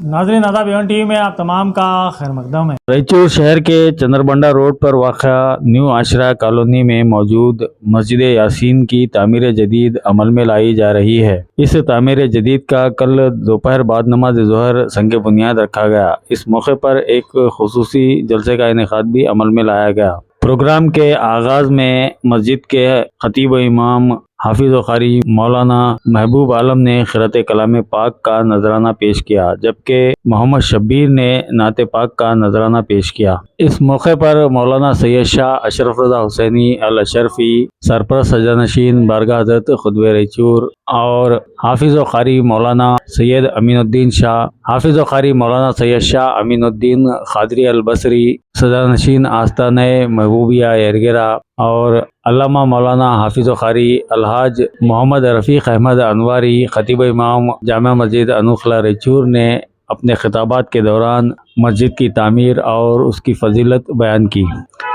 नाज़रीन आदाब, Avon TV में आप तमाम का खैर मकदम है। रैचूर शहर के चंद्रबंडा रोड पर वाक़ा न्यू आशरा कॉलोनी में मौजूद मस्जिद यासीन की तामीर जदीद अमल में लाई जा रही है। इस तामीर जदीद का कल दोपहर बाद नमाज ज़ोहर संग बुनियाद रखा गया। इस मौके पर एक खुसूसी जलसे का इनेकाद भी अमल में लाया गया। प्रोग्राम के आगाज़ में मस्जिद के खतीब व इमाम हाफिज़ व क़ारी मौलाना महबूब आलम ने क़िरात कलाम पाक का नजराना पेश किया, जबकि मोहम्मद शब्बीर ने नात पाक का नजराना पेश किया। इस मौके पर मौलाना सैयद शाह अशरफ रज़ा हुसैनी अल अशरफी, सरपरस्त सजानशीन बारगाह हज़रत खुतबे रैचूर और हाफिज़ व क़ारी मौलाना सैयद अमीनुद्दीन शाह, हाफिज़ व क़ारी मौलाना सैयद शाह अमीनुद्दीन क़ादरी अल बसरी, सजानशीन आस्ताने महबूबिया एरगेरा और अल्लामा मौलाना हाफिज़ व क़ारी अलहाज मोहम्मद रफ़ीक़ अहमद अनवारी, खतीब इमाम जामा मस्जिद अनुखला रैचूर ने अपने खिताबात के दौरान मस्जिद की तामीर और उसकी फजीलत बयान की।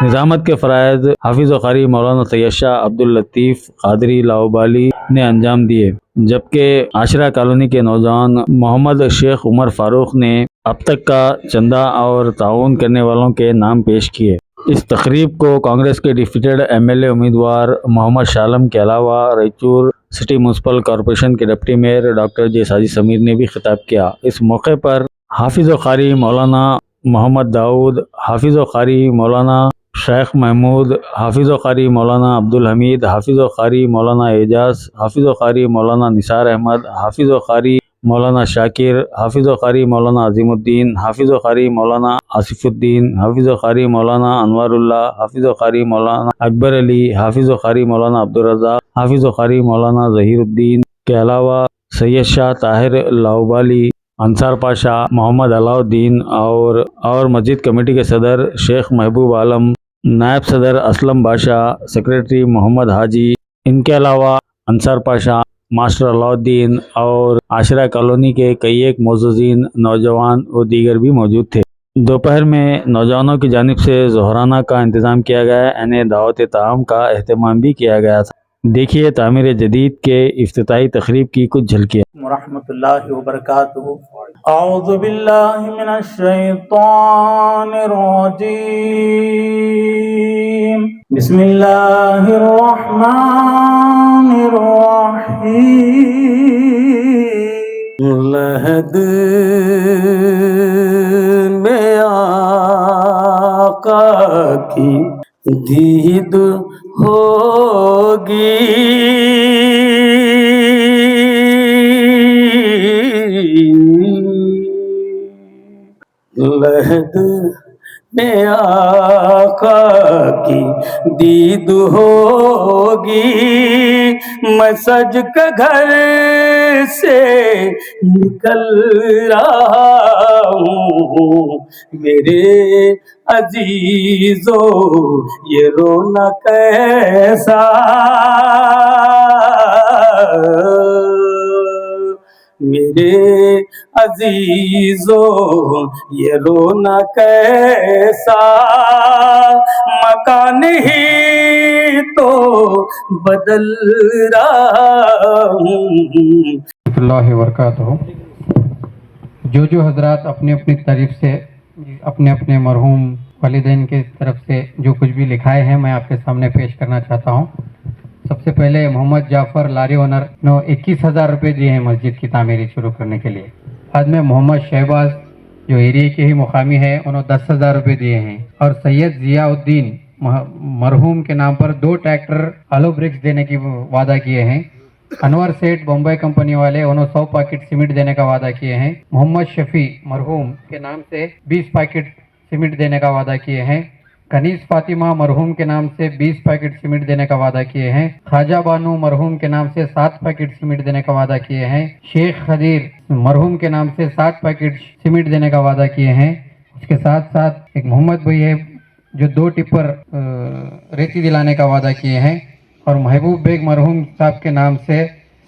निज़ामत के फ़राइज़ हाफिज़ व क़ारी मौलाना सैयद शाह अब्दुल लतीफ़ क़ादरी लाहौबाली ने अंजाम दिए, जबकि आशरा कॉलोनी के नौजवान मोहम्मद शेख उमर फ़ारूक ने अब तक का चंदा और ताउन करने वालों के नाम पेश किए। इस तकरीब को कांग्रेस के डिप्टी एमएलए उम्मीदवार मोहम्मद शालम के अलावा रैचूर सिटी म्यूनसिपल कॉरपोरेशन के डिप्टी मेयर डॉक्टर जे साजिद समीर ने भी खिताब किया। इस मौके पर हाफिज़ व क़ारी मौलाना मोहम्मद दाऊद, हाफिज़ व क़ारी मौलाना शेख महमूद, हाफिज़ व क़ारी मौलाना अब्दुल हमीद, हाफिज़ व क़ारी मौलाना एजाज, हाफिज़ व क़ारी मौलाना निसार अहमद, हाफिज़ व क़ारी मौलाना शाकिर, हाफिज़ व क़ारी मौलाना अजीमुद्दीन, हाफिज़ व क़ारी मौलाना आसिफुद्दीन, हाफिज़ व क़ारी मौलाना अनवारुल्लाह, हाफिज़ व क़ारी मौलाना अकबर अली, हाफिज़ व क़ारी मौलाना अब्दुल रज़ाक, हाफिज़ व क़ारी मौलाना ज़हीरुद्दीन के अलावा सैयद शाह ताहिर लाहौबाली, अंसार पाशा, मोहम्मद अलाउद्दीन और मस्जिद कमेटी के सदर शेख महबूब आलम, नायब सदर असलम बादशाह, सेक्रेटरी मोहम्मद हाजी, इनके अलावा अंसार पाशा, मास्टर अलाउद्दीन और आशरा कॉलोनी के कई एक मोअज़्ज़िज़ीन, नौजवान और दीगर भी मौजूद थे। दोपहर में नौजवानों की जानिब से ज़ोहराना का इंतज़ाम किया गया, यानी दावत ताम का अहतमाम भी किया गया था। देखिए तामीर जदीद के इफ्तिताही तकरीब की कुछ झलकियाँ। रहमतुल्लाहि व बरकातुहू। औज़ु बिल्लाहि मिनश शैतानिर रजीम। बिस्मिल्लाहिर रहमानिर रहीम। लहद में आका की दीद होगी, लहद में आका की दीद होगी, मैं सज के घर से निकल रहा हूँ, मेरे अजीजों ये रोना कैसा, मेरे अजीजों ये रोना कैसा, मकान ही तो बदल रहा हूँ। वरकातुहू। जो हजरात अपनी अपनी तरफ से अपने अपने मरहूम वालिदैन की तरफ से जो कुछ भी लिखाए हैं, मैं आपके सामने पेश करना चाहता हूँ। सबसे पहले मोहम्मद जाफ़र लारी ओनर ने 21,000 रुपये दिए हैं मस्जिद की तामीरी शुरू करने के लिए। बाद में मोहम्मद शहबाज जो एरिया के ही मुकामी है, उन्होंने 10,000 रुपये दिए हैं। और सैयद ज़ियाउद्दीन मरहूम के नाम पर 2 ट्रैक्टर आलू ब्रिक्स देने की वादा किए हैं। अनवर सेठ बम्बई कंपनी वाले, उन्होंने 100 पैकेट सीमेंट देने का वादा किए हैं। मोहम्मद शफी मरहूम के नाम से 20 पैकेट सीमेंट देने का वादा किए हैं। कनीस फातिमा मरहूम के नाम से 20 पैकेट सीमेंट देने का वादा किए हैं। ख्वाजा बानू मरहूम के नाम से 7 पैकेट सीमेंट देने का वादा किए हैं। शेख खदीर मरहूम के नाम से 7 पैकेट सीमेंट देने का वादा किए हैं। उसके साथ साथ एक मोहम्मद भाई है जो 2 टिप्पर रेती दिलाने का वादा किए हैं। और महबूब बेग मरहूम साहब के नाम से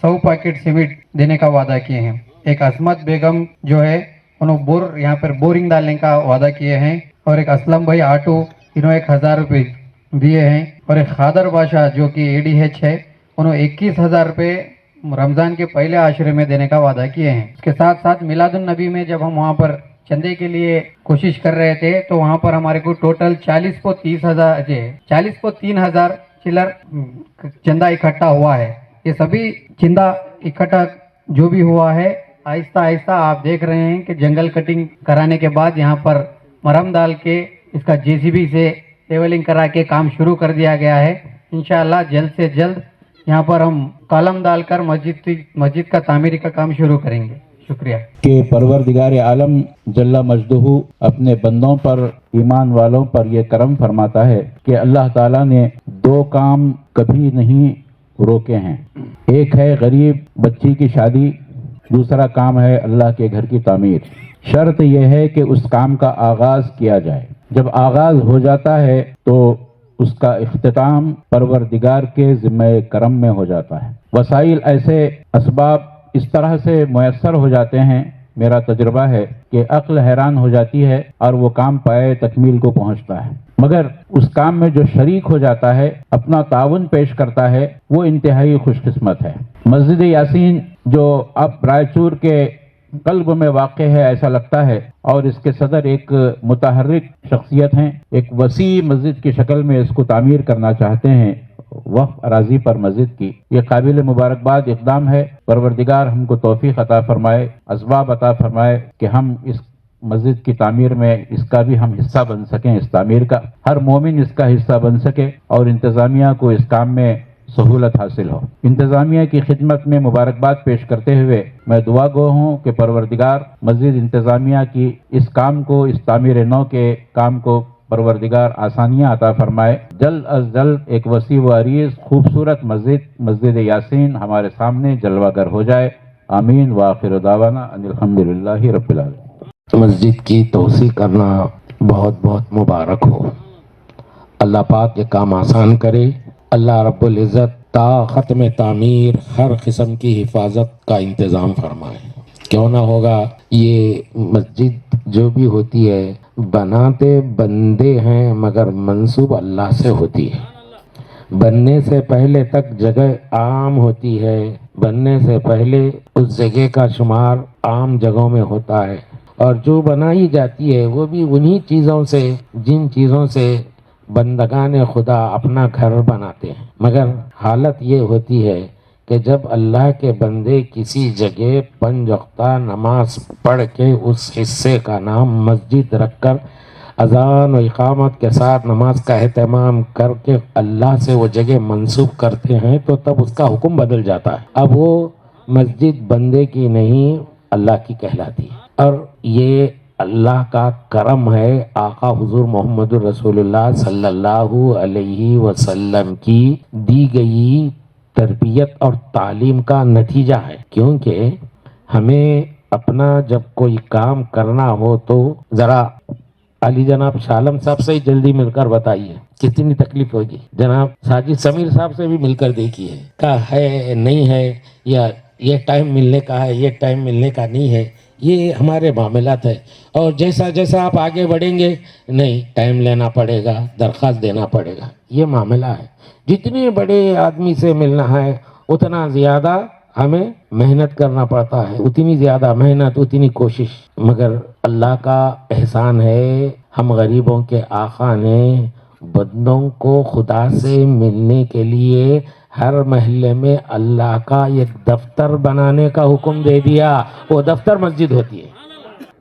100 पैकेट सीमेंट देने का वादा किए हैं। एक असमत बेगम जो है उन्होंने यहाँ पर बोरिंग डालने का वादा किए हैं। और एक असलम भाई आटो, इन्होंने 1,000 रुपये दिए हैं। और एक खादर बादशाह जो कि ADH है, उन्होंने 21,000 रुपये रमज़ान के पहले आशरे में देने का वादा किए हैं। इसके साथ साथ मिलादुन नबी में जब हम वहाँ पर चंदे के लिए कोशिश कर रहे थे तो वहाँ पर हमारे को टोटल 40 को 3,000 चिल्लर चंदा इकट्ठा हुआ है। ये सभी चंदा इकट्ठा जो भी हुआ है, आहिस्ता आहिस्ता आप देख रहे हैं कि जंगल कटिंग कराने के बाद यहाँ पर मरहम डाल के इसका जेसीबी से लेवलिंग करा के काम शुरू कर दिया गया है। इंशाअल्लाह जल्द से जल्द यहाँ पर हम कॉलम डालकर मस्जिद का तामीरी का काम शुरू करेंगे। शुक्रिया। कि परवरदिगार आलम जल्ला मजदहू अपने बंदों पर, ईमान वालों पर ये करम फरमाता है कि अल्लाह ताला ने दो काम कभी नहीं रोके हैं। एक है गरीब बच्ची की शादी, दूसरा काम है अल्लाह के घर की तामीर। शर्त यह है कि उस काम का आगाज़ किया जाए। जब आगाज़ हो जाता है तो उसका इख्तिताम परवरदिगार के ज़िम्मे करम में हो जाता है। वसाइल ऐसे असबाब इस तरह से मुयस्सर हो जाते हैं, मेरा तजुर्बा है कि अक्ल हैरान हो जाती है और वो काम पाए तकमील को पहुंचता है, मगर उस काम में जो शरीक हो जाता है, अपना ताउन पेश करता है, वो इंतहाई खुशकिस्मत है। मस्जिद यासीन जो अब रायचूर के कल्ब में वाक़ है ऐसा लगता है, और इसके सदर एक मुतहर्रिक शख्सियत हैं, एक वसी मस्जिद की शक्ल में इसको तामीर करना चाहते हैं वक्फ अराजी पर मस्जिद की। ये काबिल मुबारकबाद इक़दाम है। परवरदिगार हमको तौफीक अता फरमाए, असबाब अता फरमाए कि हम इस मस्जिद की तामीर में इसका भी हम हिस्सा बन सकें, इस तामीर का हर मोमिन इसका हिस्सा बन सके और इंतज़ामिया को इस काम में सहूलत हासिल हो। इंतज़ामिया की खिदमत में मुबारकबाद पेश करते हुए मैं दुआ गो हूँ कि परवरदिगार मस्जिद इंतज़ामिया की इस काम को, इस तामीर नौ के काम को परवरदिगार आसानियाँ अता फरमाए। जल्द अज जल्द एक वसी व अरीज़ खूबसूरत मस्जिद यासीन हमारे सामने जलवागर हो जाए। आमीन व आखिर दावाना अल्हम्दुलिल्लाहि रब्बिल आलमीन। मस्जिद की तोसी करना बहुत बहुत मुबारक हो। अल्लाह पाक ये काम आसान करे। अल्लाह रब्बुल इज़्ज़त ता ख़त्म तामीर हर किस्म की हिफाजत का इंतज़ाम फरमाए। क्यों ना होगा, ये मस्जिद जो भी होती है बनाते बंदे हैं मगर मंसूब अल्लाह से होती है। बनने से पहले तक जगह आम होती है, बनने से पहले उस जगह का शुमार आम जगहों में होता है, और जो बनाई जाती है वो भी उन्हीं चीज़ों से जिन चीज़ों से बंदगान खुदा अपना घर बनाते हैं। मगर हालत ये होती है कि जब अल्लाह के बंदे किसी जगह 5 वक्ता नमाज पढ़ के उस हिस्से का नाम मस्जिद रखकर अज़ान और इक़ामत के साथ नमाज का एहतमाम करके अल्लाह से वो जगह मंसूब करते हैं, तो तब उसका हुक्म बदल जाता है। अब वो मस्जिद बंदे की नहीं अल्लाह की कहलाती है। और ये अल्लाह का करम है, आका हुजूर मोहम्मद रसूलुल्लाह सल्लल्लाहु अलैहि वसल्लम की दी गई तरबियत और तालीम का नतीजा है। क्योंकि हमें अपना जब कोई काम करना हो तो ज़रा अली जनाब शालम साहब से ही जल्दी मिलकर बताइए कितनी तकलीफ होगी। जनाब साजिद समीर साहब से भी मिलकर देखिए, का है नहीं है, या ये टाइम मिलने का है, ये टाइम मिलने का नहीं है। ये हमारे मामलात है, और जैसा जैसा आप आगे बढ़ेंगे नहीं टाइम लेना पड़ेगा, दरख्वास्त देना पड़ेगा, ये मामला है। जितने बड़े आदमी से मिलना है उतना ज़्यादा हमें मेहनत करना पड़ता है, उतनी ज़्यादा मेहनत उतनी कोशिश। मगर अल्लाह का एहसान है, हम गरीबों के आका ने बंदों को खुदा से मिलने के लिए हर महल्ले में अल्लाह का एक दफ्तर बनाने का हुक्म दे दिया। वो दफ्तर मस्जिद होती है,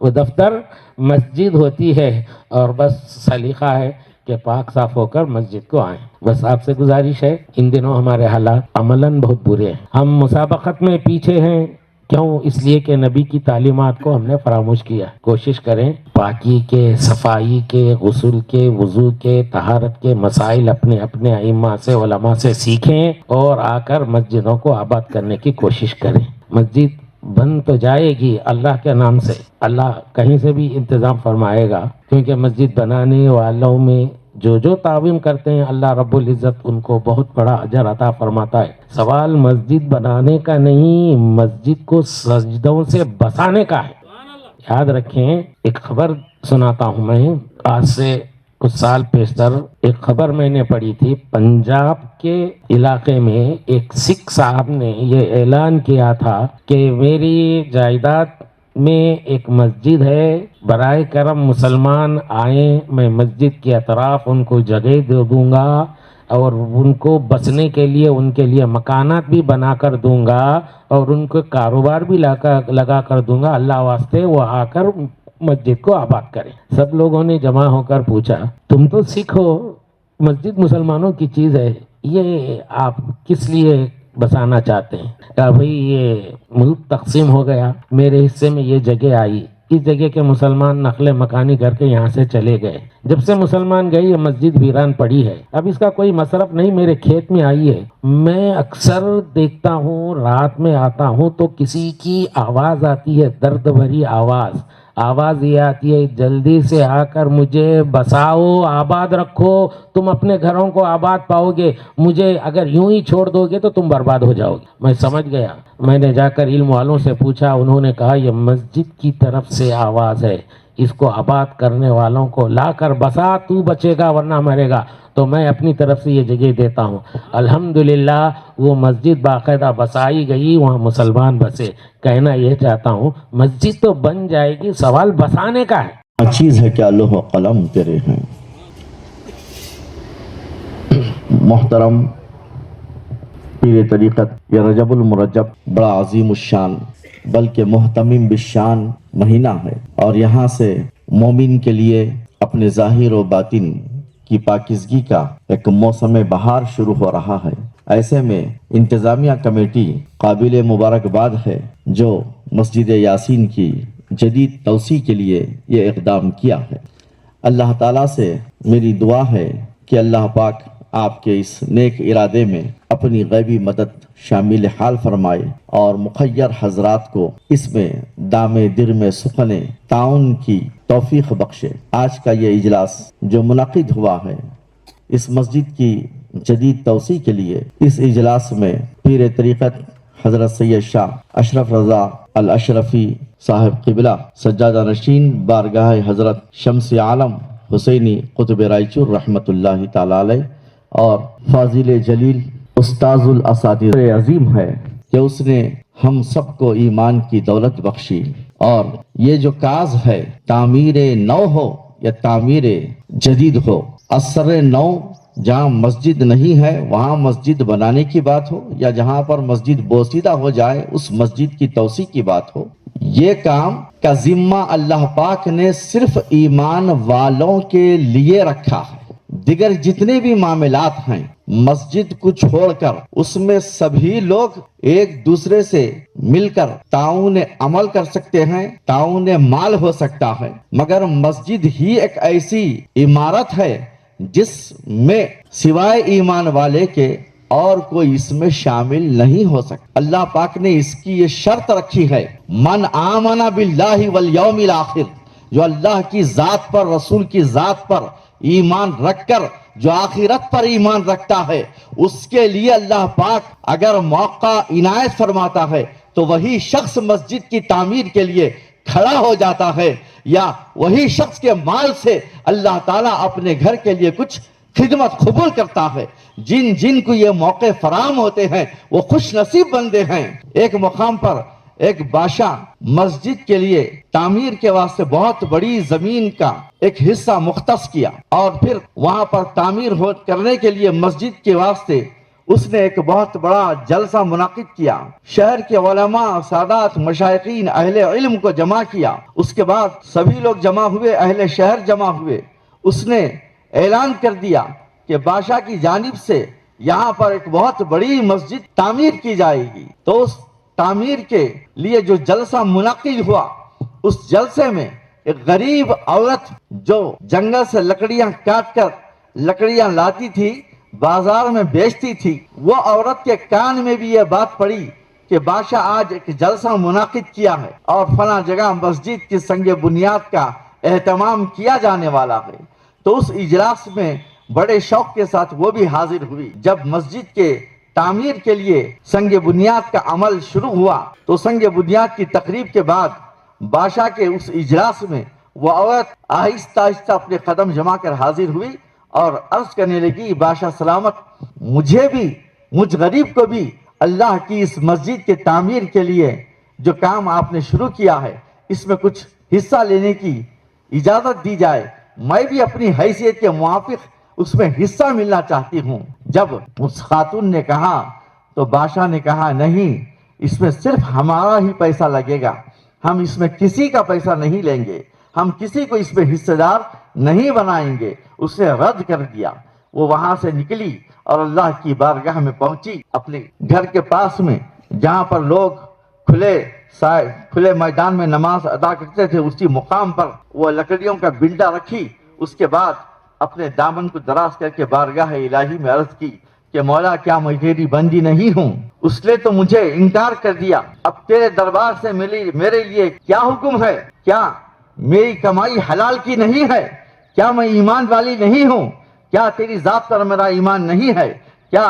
वो दफ्तर मस्जिद होती है। और बस सलीका है कि पाक साफ होकर मस्जिद को आएं। बस आपसे गुजारिश है, इन दिनों हमारे हालात अमलन बहुत बुरे हैं, हम मुसाबकत में पीछे हैं। क्यों? इसलिए कि नबी की तालीमात को हमने फरामोश किया। कोशिश करें पाकी के, सफाई के, गुस्ल के, वज़ू के, तहारत के मसाइल अपने अपने अइम्मा से, उलमा से सीखें और आकर मस्जिदों को आबाद करने की कोशिश करें। मस्जिद बन तो जाएगी अल्लाह के नाम से, अल्लाह कहीं से भी इंतज़ाम फरमाएगा, क्योंकि मस्जिद बनाने वालों में जो जो तावीम करते हैं अल्लाह रब्बुल इज़्ज़त उनको बहुत बड़ा अजर अता फरमाता है। सवाल मस्जिद बनाने का नहीं, मस्जिद को सजदों से बसाने का है। याद रखें, एक खबर सुनाता हूँ मैं। आज से کچھ سال پیشتر ایک خبر میں نے پڑھی تھی، پنجاب کے علاقے میں ایک سکھ صاحب نے یہ اعلان کیا تھا کہ میری جائیداد میں ایک مسجد ہے، برائے کرم مسلمان آئیں، میں مسجد کے اطراف ان کو جگہ دے دوں گا اور ان کو بسنے کے لیے مکانات بھی بنا کر دوں گا اور ان کو کاروبار بھی لگا کر دوں گا، اللہ واسطے وہ آ کر مسجد کو آباد کریں۔ سب لوگوں نے جمع ہو کر پوچھا، تم تو سکھ ہو، مسجد مسلمانوں کی چیز ہے، یہ آپ کس لیے بسانا چاہتے ہیں؟ کہا بھئی یہ ملک تقسیم ہو گیا، میرے حصے میں یہ جگہ آئی، اس جگہ کے مسلمان نقل مکانی کر کے یہاں سے چلے گئے، جب سے مسلمان گئے یہ مسجد ویران پڑی ہے، اب اس کا کوئی مصرف نہیں، میرے کھیت میں آئی ہے۔ میں اکثر دیکھتا ہوں، رات میں آتا ہوں تو کسی کی آواز آتی ہے، درد بھری آواز یہ آتی ہے، جلدی سے آ کر مجھے بساؤ، آباد رکھو، تم اپنے گھروں کو آباد پاؤ گے، مجھے اگر یوں ہی چھوڑ دو گے تو تم برباد ہو جاؤ گے۔ میں سمجھ گیا، میں نے جا کر علم والوں سے پوچھا، انہوں نے کہا یہ مسجد کی طرف سے آواز ہے، اس کو آباد کرنے والوں کو لا کر بسا، تو بچے گا ورنہ مرے گا، تو میں اپنی طرف سے یہ جگہ دیتا ہوں۔ الحمدللہ وہ مسجد باقاعدہ بسائی گئی، وہاں مسلمان بسے۔ کہنا یہ چاہتا ہوں مسجد تو بن جائے گی، سوال بسانے کا ہے۔ چیز ہے کیا لوح و قلم تیرے ہیں۔ محترم پیر طریقت، یہ رجب المرجب بڑا عظیم الشان بلکہ محتمم بالشان مہینہ ہے، اور یہاں سے مومن کے لیے اپنے ظاہر و باطن کی پاکیزگی کا ایک موسم بہار شروع ہو رہا ہے۔ ایسے میں انتظامیہ کمیٹی قابل مبارکباد ہے جو مسجد یاسین کی جدید توسیع کے لیے یہ اقدام کیا ہے۔ اللہ تعالیٰ سے میری دعا ہے کہ اللہ پاک آپ کے اس نیک ارادے میں اپنی غیبی مدد شامل حال فرمائے اور مخیر حضرات کو اس میں دام در میں سخن تعاون کی توفیق بخشے۔ آج کا یہ اجلاس جو منعقد ہوا ہے اس مسجد کی جدید توسیع کے لیے، اس اجلاس میں پیر طریقت حضرت سید شاہ اشرف رضا الاشرفی صاحب قبلہ سجادہ نشین بارگاہ حضرت شمس عالم حسینی قطب رائچور رحمت اللہ تعالی علیہ اور فاضل جلیل استاذ الاساتذہ عظیم ہے کہ اس نے ہم سب کو ایمان کی دولت بخشی، اور یہ جو کاز ہے تعمیر نو ہو یا تعمیر جدید ہو، اثر نو جہاں مسجد نہیں ہے وہاں مسجد بنانے کی بات ہو، یا جہاں پر مسجد بوسیدہ ہو جائے اس مسجد کی توسیع کی بات ہو، یہ کام کا ذمہ اللہ پاک نے صرف ایمان والوں کے لیے رکھا ہے۔ دیگر جتنے بھی معاملات ہیں مسجد کو چھوڑ کر اس میں سبھی لوگ ایک دوسرے سے مل کر تعاون عمل کر سکتے ہیں، تعاون مال ہو سکتا ہے، مگر مسجد ہی ایک ایسی عمارت ہے جس میں سوائے ایمان والے کے اور کوئی اس میں شامل نہیں ہو سکتا۔ اللہ پاک نے اس کی یہ شرط رکھی ہے، من آمن باللہ والیوم الآخر، جو اللہ کی ذات پر، رسول کی ذات پر ایمان رکھ کر جو آخرت پر ایمان رکھتا ہے، اس کے لیے اللہ پاک اگر موقع عنایت فرماتا ہے تو وہی شخص مسجد کی تعمیر کے لیے کھڑا ہو جاتا ہے، یا وہی شخص کے مال سے اللہ تعالیٰ اپنے گھر کے لیے کچھ خدمت قبول کرتا ہے۔ جن کو یہ موقع فراہم ہوتے ہیں وہ خوش نصیب بندے ہیں۔ ایک مقام پر ایک بادشاہ مسجد کے لیے تعمیر کے واسطے بہت بڑی زمین کا ایک حصہ مختص کیا، اور پھر وہاں پر تعمیر کرنے کے لیے مسجد کے واسطے اس نے ایک بہت بڑا جلسہ منعقد کیا، شہر کے علماء، سادات، مشائقین، اہل علم کو جمع کیا۔ اس کے بعد سبھی لوگ جمع ہوئے، اہل شہر جمع ہوئے، اس نے اعلان کر دیا کہ بادشاہ کی جانب سے یہاں پر ایک بہت بڑی مسجد تعمیر کی جائے گی۔ تو اس تعمیر کے لیے جو جلسہ منعقد ہوا، اس جلسے میں ایک غریب عورت جو جنگل سے لکڑیاں کاٹ کر لکڑیاں لاتی تھی، بازار میں بیچتی تھی، وہ عورت کے کان میں بھی یہ بات پڑی کہ بادشاہ آج ایک جلسہ منعقد کیا ہے اور فلاں جگہ مسجد کی سنگ بنیاد کا اہتمام کیا جانے والا ہے۔ تو اس اجلاس میں بڑے شوق کے ساتھ وہ بھی حاضر ہوئی۔ جب مسجد کے تعمیر کے لیے سنگ بنیاد کا عمل شروع ہوا تو سنگ بنیاد کی تقریب کے بعد بادشاہ کے اس اجلاس میں वो औरत आहिस्ता आहिस्ता अपने कदम जमा कर हाजिर हुई और अर्ज करने लगी, बादशाह सलामत, मुझे भी, मुझ गरीब को भी अल्लाह की इस मस्जिद के तामीर के लिए जो काम आपने शुरू किया है इसमें कुछ हिस्सा लेने की इजाजत दी जाए, मैं भी अपनी हैसियत के मुआफिक उसमें हिस्सा मिलना चाहती हूँ। जब उस खातून ने कहा तो बादशाह ने कहा, नहीं, इसमें सिर्फ हमारा ही पैसा लगेगा, हम इसमें किसी का पैसा नहीं लेंगे, हम किसी को इसमें हिस्सेदार नहीं बनाएंगे। उसे रद्द कर दिया। वो वहां से निकली और अल्लाह की बारगाह में पहुंची। अपने घर के पास में जहां पर लोग खुले मैदान में नमाज अदा करते थे, उसी मुकाम पर वो लकड़ियों का बिंडा रखी। उसके बाद अपने दामन को दराज करके बारगाह इलाही में अर्ज की कि मौला, क्या मैं तेरी बंदी नहीं हूँ? उसने तो मुझे इनकार कर दिया। अब तेरे दरबार से मेरे लिए क्या हुक्म है? क्या मेरी कमाई हलाल की नहीं है? क्या मैं ईमान वाली नहीं हूँ? क्या तेरी जात पर मेरा ईमान नहीं है? क्या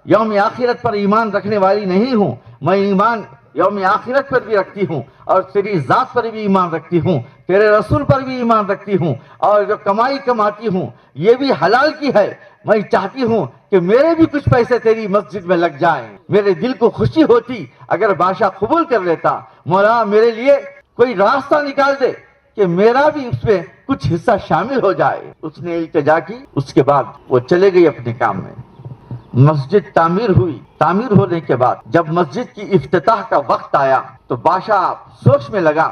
यौम आखिरत पर ईमान रखने वाली नहीं हूँ? मैं ईमान यौम आखिरत पर भी रखती हूँ और तेरी जात पर भी ईमान रखती हूँ, तेरे रसूल पर भी ईमान रखती हूँ, और जो कमाई कमाती हूँ ये भी हलाल की है। मैं चाहती हूँ कि मेरे भी कुछ पैसे तेरी मस्जिद में लग जाएं। मेरे दिल को खुशी होती अगर बादशाह कबूल कर लेता। मौला, मेरे लिए कोई रास्ता निकाल दे कि मेरा भी उसमें कुछ हिस्सा शामिल हो जाए। उसने इल्तिजा की। उसके बाद वो चले गई अपने काम में। मस्जिद तामीर हुई। तामीर होने के बाद जब मस्जिद की इफ्तिताह का वक्त आया तो बादशाह सोच में लगा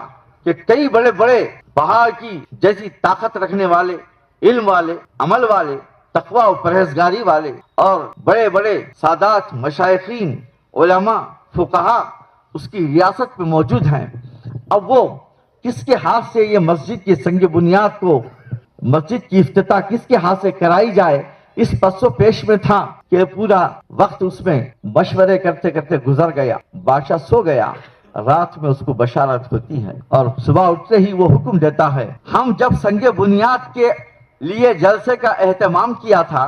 कि कई बड़े बड़े पहाड़ की जैसी ताकत रखने वाले, इल्म वाले, अमल वाले, तकवा और परहेजगारी वाले और बड़े बड़े सादात, मशाइखीन, उलमा, फुकहा उसकी रियासत में मौजूद हैं। अब वो किसके हाथ से ये मस्जिद की संग बुनियाद को, मस्जिद की इफ्तिताह किसके हाथ से कराई जाए, इस पसो पेश में था कि पूरा वक्त उसमें मशवरे करते करते गुजर गया। बादशाह सो गया। रात में उसको बशारत होती है और सुबह उठते ही वो हुक्म देता है, हम जब संग बुनियाद के लिए जलसे का एहतमाम किया था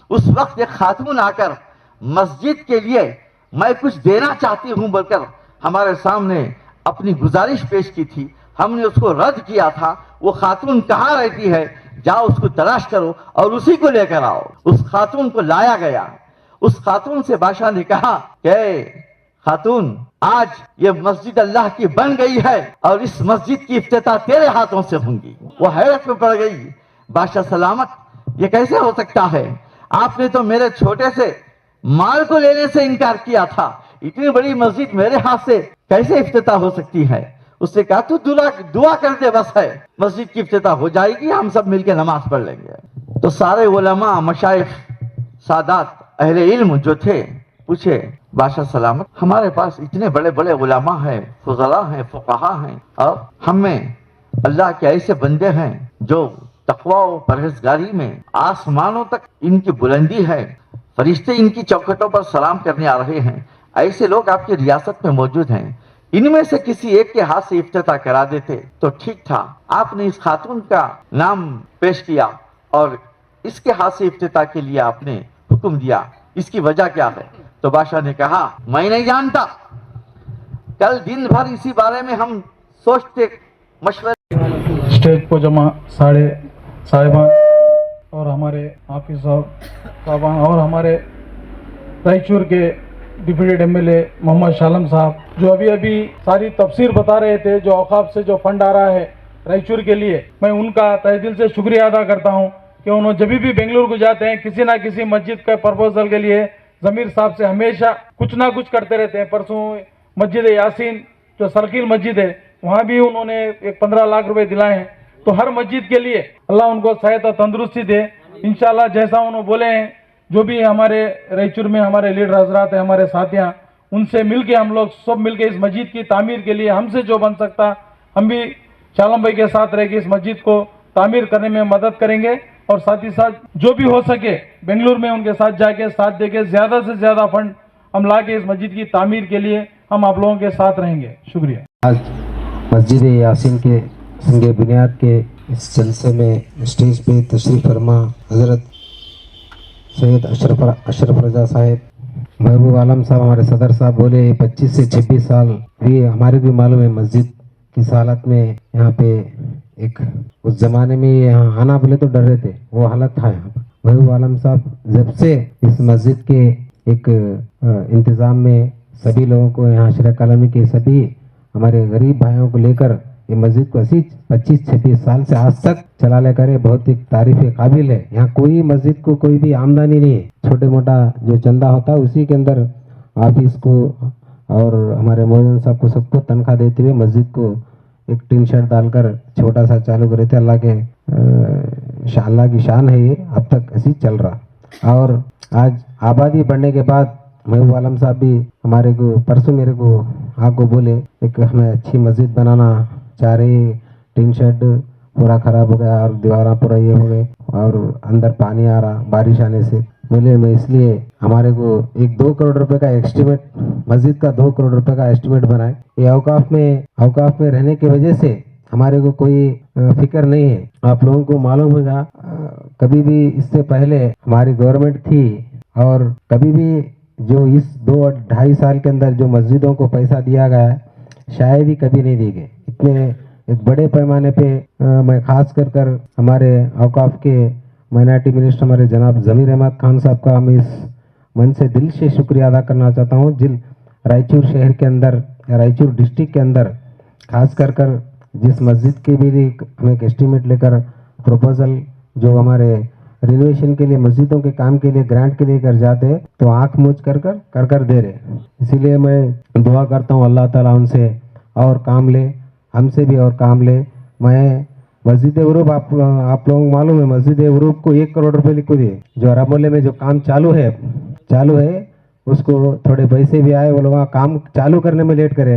उस वक्त एक खातून आकर मस्जिद के लिए मैं कुछ देना चाहती हूँ बोलकर हमारे सामने अपनी गुजारिश पेश की थी। हमने उसको रद्द किया था। वो खातून कहाँ रहती है? जाओ उसको तलाश करो और उसी को लेकर आओ। उस खातून को लाया गया। उस खातून से बादशाह ने कहा कि खातून, आज ये मस्जिद अल्लाह की बन गई है और इस मस्जिद की इफ्तिताह तेरे हाथों से होंगी। वो हैरत में पड़ गई। बादशाह सलामत, ये कैसे हो सकता है? आपने तो मेरे छोटे से माल को लेने से इनकार किया था, इतनी बड़ी मस्जिद मेरे हाथ से कैसे इफ्तिताह हो सकती है? उसने कहा, तू दुआ कर दे, बस है, मस्जिद की इफ्तिताह हो जाएगी, हम सब मिलकर नमाज पढ़ लेंगे। तो सारे उलमा, मशाइख, सादात, अहले इल्म जो थे पूछे, बादशाह सलामत, हमारे पास इतने बड़े बड़े उलमा हैं, फुजला हैं, फुकहा हैं, और हमें अल्लाह के ऐसे बंदे हैं जो तकवा और परहेजगारी में आसमानों तक इनकी बुलंदी है, फरिश्ते इनकी चौखटों पर सलाम करने आ रहे हैं, ऐसे लोग आपकी रियासत में मौजूद हैं, इनमें से किसी एक के हाथ से इफ्तिताह करा देते तो ठीक था। आपने इस खातून का नाम पेश किया और इसके हाथ से इफ्तिताह के लिए आपने हुक्म दिया, इसकी वजह क्या है? तो बादशाह ने कहा, मैं नहीं जानता। कल दिन भर इसी बारे में हम सोचते मशवरे। स्टेज पर जमा साहिबान और हमारे हाफिज साहबान और हमारे रायचूर के डिप्टी एमएलए मोहम्मद शालम साहब जो अभी सारी तफसीर बता रहे थे, जो औकाफ से जो फंड आ रहा है रायचूर के लिए, मैं उनका तहे दिल से शुक्रिया अदा करता हूं कि उन्होंने जब भी बेंगलुरु को जाते हैं किसी ना किसी मस्जिद के प्रपोजल के लिए जमीर साहब से हमेशा कुछ ना कुछ करते रहते हैं। परसों मस्जिद यासीन जो सर्किल मस्जिद है वहाँ भी उन्होंने एक 15 लाख रुपए दिलाए हैं। तो हर मस्जिद के लिए अल्लाह उनको सहायता तंदुरुस्ती दे इंशाल्लाह। जैसा उन्होंने बोले हैं, जो भी हमारे रायचूर में हमारे लीडर हजरात हैं, हमारे साथियाँ, उनसे मिलके हम लोग सब मिलके इस मस्जिद की तामीर के लिए हमसे जो बन सकता हम भी शालम भाई के साथ रह के इस मस्जिद को तामीर करने में मदद करेंगे और साथ ही साथ जो भी हो सके बेंगलुरु में उनके साथ जाके साथ देके ज़्यादा से ज़्यादा फंड हम ला के इस मस्जिद की तामीर के लिए हम आप लोगों के साथ रहेंगे। शुक्रिया। आज मस्जिद यासीन के संगे बुनियाद के इस जलसे में स्टेज पे तशरीफ़ फरमा हज़रत सैयद अशरफ रजा साहब, महबूब आलम साहब, हमारे सदर साहब बोले 25 से 26 साल भी हमारे भी मालूम है मस्जिद किस हालत में यहाँ पे एक उस जमाने में यहाँ आना बोले तो डर रहे थे, वो हालत था यहाँ पर। महबूब आलम साहब जब से इस मस्जिद के एक इंतज़ाम में सभी लोगों को, यहाँ आश्रय कॉलोनी के सभी हमारे गरीब भाइयों को लेकर ये मस्जिद को ऐसी 25-26 साल से आज तक चला ले करे, बहुत ही तारीफ काबिल है। यहाँ कोई मस्जिद को कोई भी आमदनी नहीं है, छोटे मोटा जो चंदा होता है उसी के अंदर ऑफिस को और हमारे मौजूद साहब को सबको तनख्वाह देते हुए मस्जिद को एक टीन शेड डालकर छोटा सा चालू करे थे। अल्लाह की शान है, ये अब तक ऐसी चल रहा। और आज आबादी बढ़ने के बाद महबूब आलम साहब भी हमारे को परसों मेरे को आपको बोले एक हमें अच्छी मस्जिद बनाना चाह रही, टीन शेड पूरा खराब हो गया और दीवारें पूरा ये हो गए और अंदर पानी आ रहा बारिश आने से। बोले मैं इसलिए हमारे को 1-2 करोड़ रुपए का एस्टिमेट, मस्जिद का 2 करोड़ रुपए का एस्टिमेट बनाए। ये औकाफ में रहने की वजह से हमारे को कोई फिक्र नहीं है। आप लोगों को मालूम होगा कभी भी इससे पहले हमारी गवर्नमेंट थी और कभी भी जो इस 2-2.5 साल के अंदर जो मस्जिदों को पैसा दिया गया है शायद ही कभी नहीं दिए गए। इतने एक बड़े पैमाने पे मैं खास कर हमारे औकाफ के माइनॉरिटी मिनिस्टर हमारे जनाब ज़मीर अहमद खान साहब का मैं इस मन से दिल से शुक्रिया अदा करना चाहता हूँ। रायचूर शहर के अंदर या रायचूर डिस्ट्रिक्ट के अंदर खास कर जिस मस्जिद के भी हमें एक एस्टीमेट लेकर प्रपोजल जो हमारे रिनोवेशन के लिए मस्जिदों के काम के लिए ग्रांट के लिए कर जाते हैं तो आंख मूंझ कर दे रहे। इसीलिए मैं दुआ करता हूँ अल्लाह ताला उनसे और काम ले, हमसे भी और काम ले। मैं मस्जिद उरूब आप लोगों को मालूम है, मस्जिद उरूब को 1 करोड़ रुपए लिख दिए। जो अरब मोहल्ले में जो काम चालू है उसको थोड़े पैसे भी आए, वो लोग काम चालू करने में लेट करे,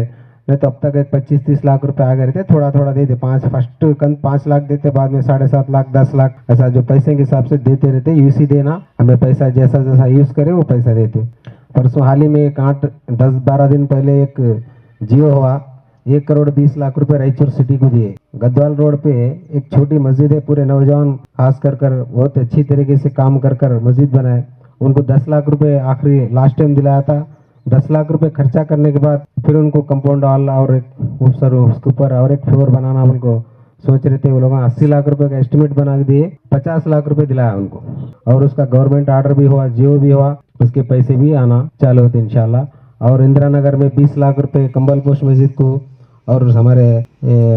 नहीं तो अब तक एक 25-30 लाख रुपए आ गए थे। थोड़ा थोड़ा देते, फर्स्ट 5 लाख देते, बाद में 7.5 लाख 10 लाख ऐसा जो पैसे के हिसाब से देते रहते। यूसी देना, हमें पैसा जैसा जैसा यूज करे वो पैसा देते। परसों हाल ही में एक 8-10-12 दिन पहले एक जियो हुआ, 1 करोड़ 20 लाख रुपए रायचूर सिटी को दिए। गद्वाल रोड पे एक छोटी मस्जिद है, पूरे नौजवान खास कर बहुत अच्छी तरीके से काम कर मस्जिद बनाए। उनको 10 लाख रुपए आखिरी लास्ट टाइम दिलाया था। 10 लाख रुपए खर्चा करने के बाद फिर उनको कंपाउंड वॉल और एक उसके ऊपर और एक फ्लोर बनाना उनको सोच रहे थे। वो लोग 80 लाख रुपए का एस्टिमेट बना के दिए, 50 लाख रुपए दिलाया उनको और उसका गवर्नमेंट ऑर्डर भी हुआ, जियो भी हुआ, उसके पैसे भी आना चालू होते इंशाल्लाह। और इंदिरा नगर में 20 लाख रुपए कंबल पोस्ट मस्जिद को, और हमारे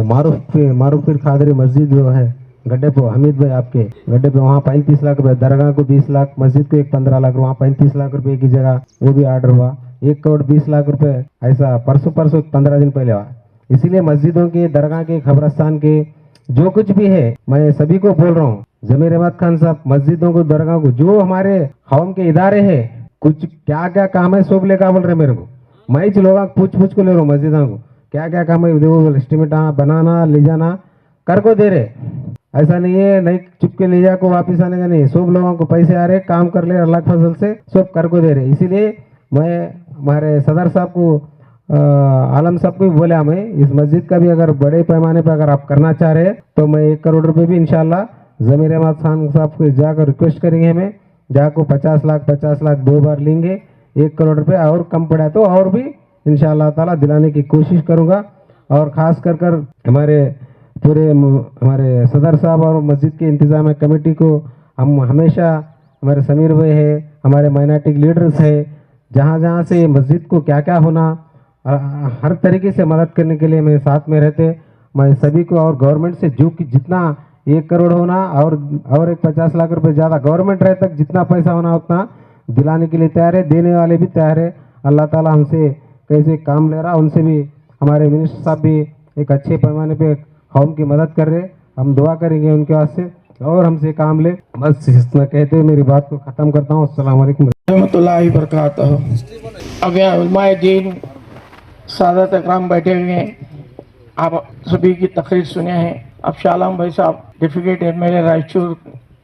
मारूफ पीर खादरी मस्जिद जो है गड्ढे पे, हमीद भाई आपके गड्ढे पे, वहाँ 35 लाख रुपए, दरगाह को 20 लाख, मस्जिद को 15 लाख, वहाँ 35 लाख रुपए की जगह वो भी ऑर्डर हुआ। 1 करोड़ 20 लाख रुपए ऐसा परसों 15 दिन पहले हुआ। इसीलिए मस्जिदों के, दरगाह के, खबरस्तान के जो कुछ भी है, मैं सभी को बोल रहा हूँ, ज़मीर अहमद खान साहब मस्जिदों को, दरगाह को, जो हमारे कौम के इदारे है, कुछ क्या क्या काम है सब लेकर बोल रहे मेरे को। मैं ही लोग पूछ को ले रहा हूँ मस्जिदों को क्या क्या काम है, वो एस्टिमेट बनाना ले जाना कर को दे रहे। ऐसा नहीं है नहीं चुप के ले जा को वापिस आने का नहीं, सब लोगों को पैसे आ रहे, काम कर ले अल्लाह के फजल से सब कर को दे रहे। इसीलिए मैं हमारे सदर साहब को, आलम साहब को भी बोला, मैं इस मस्जिद का भी अगर बड़े पैमाने पर अगर आप करना चाह रहे हैं तो मैं 1 करोड़ रुपए भी इंशाल्लाह ज़मीर अहमद खान साहब को जाकर रिक्वेस्ट करेंगे, हमें जाकर 50 लाख 2 बार लेंगे। 1 करोड़ रुपए और कम पड़ा तो और भी इंशाअल्लाह ताला दिलाने की कोशिश करूंगा। और ख़ास कर हमारे हमारे सदर साहब और मस्जिद के इंतज़ाम कमेटी को हम हमेशा, हमारे समीर भाई है, हमारे माइनॉरिटी लीडर्स है, जहाँ से मस्जिद को क्या क्या होना, हर तरीके से मदद करने के लिए मेरे साथ में रहते। मैं सभी को और गवर्नमेंट से जो कि जितना 1 करोड़ होना और एक 50 लाख रुपए ज़्यादा गवर्नमेंट रहे तक जितना पैसा होना उतना दिलाने के लिए तैयार है, देने वाले भी तैयार है। अल्लाह ताला हमसे कैसे काम ले रहा, उनसे भी हमारे मिनिस्टर साहब भी एक अच्छे पैमाने पे कौम की मदद कर रहे, हम दुआ करेंगे उनके वास्ते और हमसे काम ले। बस इतना कहते हुए मेरी बात को ख़त्म करता हूँ। अस्सलाम वालेकुम रहमतुल्लाहि व बरकातहू। अब यहाँ उलमाए दीन सादत इकराम बैठे हुए हैं, आप सभी की तकरीर सुने हैं। अब शालाम भाई साहब डेफिकेट एमएलए रायचूर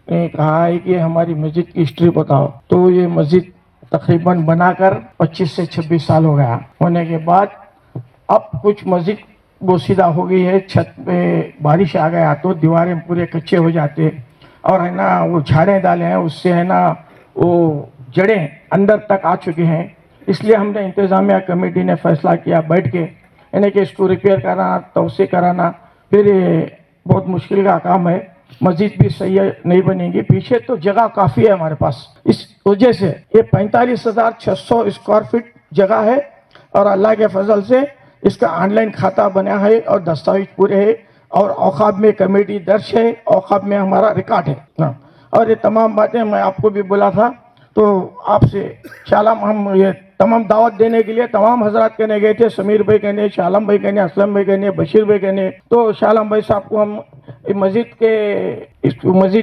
ने कहा है कि हमारी मस्जिद की हिस्ट्री बताओ, तो ये मस्जिद तकरीबन बनाकर 25 से 26 साल हो गया होने के बाद अब कुछ मस्जिद बोसीदा हो गई है, छत पे बारिश आ गया तो दीवारें पूरे कच्चे हो जाते और है ना वो झाड़ें डाले हैं, उससे है ना वो जड़ें अंदर तक आ चुके हैं। इसलिए हमने इंतज़ामिया कमेटी ने फैसला किया बैठ के यानी कि इसको रिपेयर कराना, तोसी कराना, फिर बहुत मुश्किल का काम है। मस्जिद भी सही है, नहीं बनेगी, पीछे तो जगह काफ़ी है हमारे पास। इस वजह से ये 45,600 स्क्वायर फीट जगह है और अल्लाह के फजल से इसका ऑनलाइन खाता बना है और दस्तावेज पूरे है और औकाब में कमेटी दर्ज है, औकाब में हमारा रिकॉर्ड है ना। और ये तमाम बातें मैं आपको भी बोला था, तो आपसे शालाम हम ये तमाम दावत देने के लिए तमाम हजरात कहने गए थे, समीर भाई कहने, शालाम भाई कहने, असलम भाई कहने, बशीर भाई कहने। तो शालाम भाई साहब को हम मस्जिद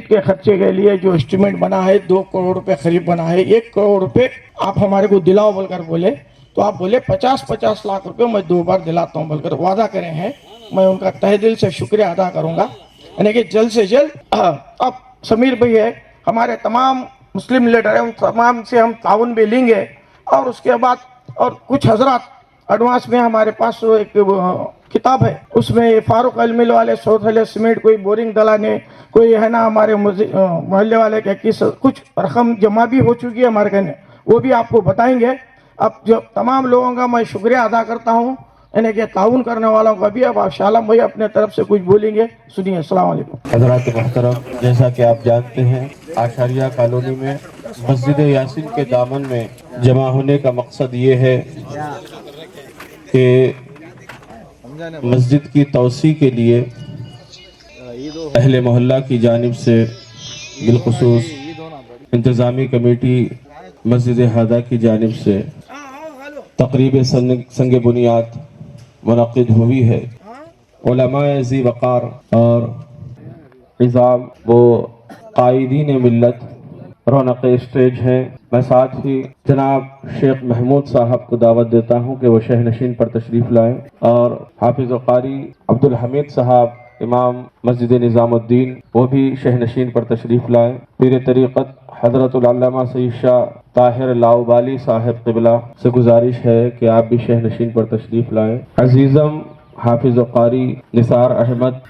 के खर्चे के लिए जो एस्टिमेट बना है 2 करोड़ रुपए करीब बना है, 1 करोड़ रुपए आप हमारे को दिलाओ बोलकर बोले, तो आप बोले 50-50 लाख रुपए मैं 2 बार दिलाता हूँ बोलकर वादा करे हैं। मैं उनका तहे दिल से शुक्रिया अदा करूँगा, यानी कि जल्द से जल्द। अब समीर भाई है, हमारे तमाम मुस्लिम लीडर है, उन तमाम से हम ताउन भी लेंगे और उसके बाद और कुछ हजरात एडवांस में हमारे पास एक किताब है, उसमें फारूक अलमिल वाले सोथले सीमेंट कोई बोरिंग दलाने कोई है ना, हमारे मोहल्ले वाले के कुछ रकम जमा भी हो चुकी है हमारे कहने, वो भी आपको बताएंगे। अब जो तमाम लोगों का मैं शुक्रिया अदा करता हूँ, यानी कि ताउन करने वालों का भी। अब आप शालाम भाई अपने तरफ से कुछ बोलेंगे, सुनिए। अस्सलाम वालेकुम। हज़रात मोहतरम, जैसा कि आप जानते हैं आशारिया कॉलोनी में मस्जिद यासीन के दामन में जमा होने का मकसद ये है कि मस्जिद की तौसी के लिए अहले मोहल्ला की जानिब से बिलखुसूस इंतज़ामी कमेटी मस्जिद हादा की जानिब से तकरीब संग बुनियाद मुनक़िद हुई है। उलमाए ज़ी वक़ार और निज़ाम वो कायदीन मिल्लत रौनक स्टेज हैं। मैं साथ ही जनाब शेख महमूद साहब को दावत देता हूँ कि वो शह नशीन पर तशरीफ़ लाएँ और हाफिज़ व क़ारी अब्दुल हमीद साहब इमाम मस्जिद निज़ामुद्दीन वो भी शह नशीन पर तशरीफ़ लाएँ। पीर तरीक़त हज़रतुल अल्लामा सैयद शाह ताहिर लाउबाली साहिब क़िबला से गुजारिश है कि आप भी शह नशीन पर तशरीफ़ लाएँ। अज़ीज़म हाफिज़ व क़ारी निसार अहमद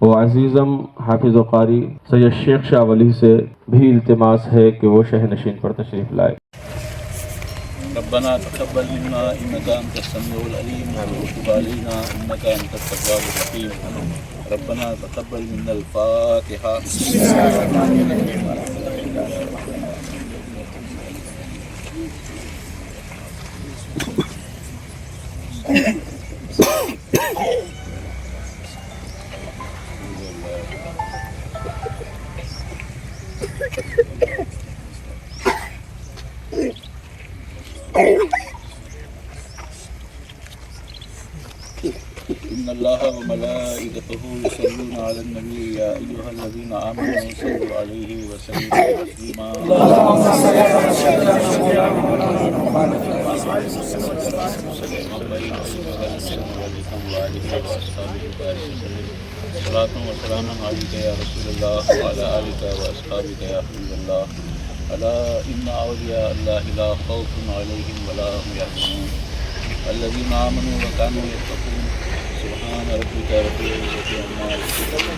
व अज़ीज़म हाफिज़ व क़ारी सैयद शेख शाह वली से भी इल्तिमास है कि वो शह नशीन पर तशरीफ़ लाए। रब्बना तक़ब्बल मिन्ना इन्नका अंतस समीउल अलीम व तुब अलैना इन्नका अंतत तव्वाबुर रहीम। रब्बना तक़ब्बल मिन्नल फ़ातिहा। इन्नल्लाहा व मलाइकतहु युसल्लूना अलन नबी या अय्युहल्लज़ीना आमनू सल्लु अलैहि व सल्लिमू तस्लीमा। सलातु व सलामुन अलैका या रसूलल्लाह व अला आलिका व अस्हाबिका या हबीबल्लाह। अला इन्ना औलिया अल्लाहि ला खौफुन अलैहिम व ला हुम यहज़नून الذين آمنوا وكانوا يتقون سبحان ربك رب العزة عما يصفون